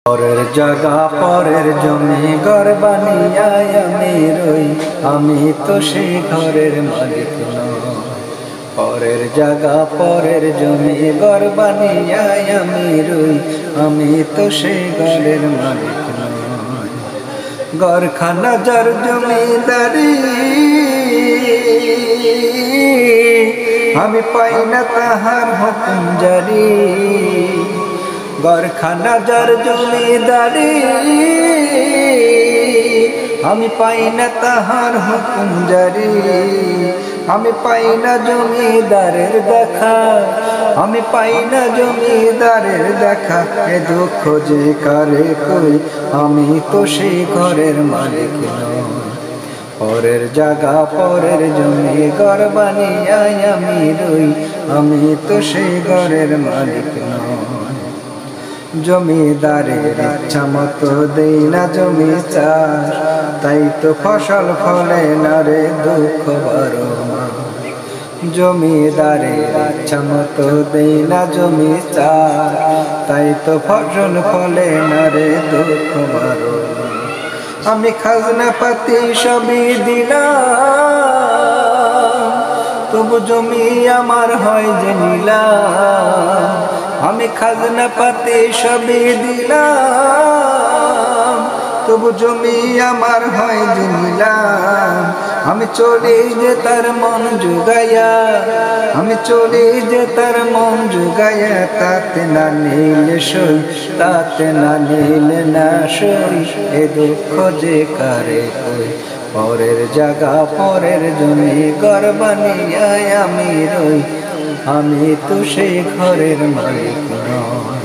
পরের জায়গা পরের জমি ঘর বানিয়া আমি রই, আমি তো সেই ঘরের মালিক নই। পরের জায়গা পরের জমি ঘর বানিয়া আমি রই, আমি তো সেই ঘরের মালিক নই। ঘরখানা যার জমিদারি, আমি পাই না তাহার হুকুম জারি। ঘরখানা যার জমিদারি, আমি পাই না তাহার হুকুম জারি। আমি পাই না জমিদারের দেখা, আমি পাই না জমিদারের দেখা। এ দুঃখ যে কারে কই, আমি তো সেই ঘরের মালিক নই। পরের জায়গা পরের জমি ঘর বানিয়া আমি রই, আমি তো সেই ঘরের মালিক নই। জমিদারের ইচ্ছা মতো দেই না জমি চাষ, তাই তো ফসল ফলে না রে দুঃখ বড় মাস। জমিদারের ইচ্ছা মতো দেই না জমি চাষ, তাই তো ফসল ফলে না রে দুঃখ বড় মাস। আমি খাজনা পাতি সবই দিলাম, তবু জমি আমার হয় যে নিলাম। আমি খাজনা পাতি সবই দিলাম, তবু জমি আমার হয় যে নিলাম। আমি চলি যে তার মন জুগাইয়া, আমি চলি যে তার মন জুগাইয়া। তাতে না নিলে সই, তাতে না নিলে না সই। এ দুঃখ যে কারে কই, পরের জায়গা পরের জমি ঘর বানিয়া আমি রই, আমি তো সেই ঘরের মালিক নই।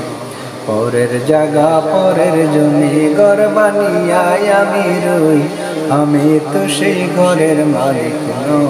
পরের জায়গা পরের জমি ঘর বানিয়া আমি রই, আমি তো সেই ঘরের মালিক নই।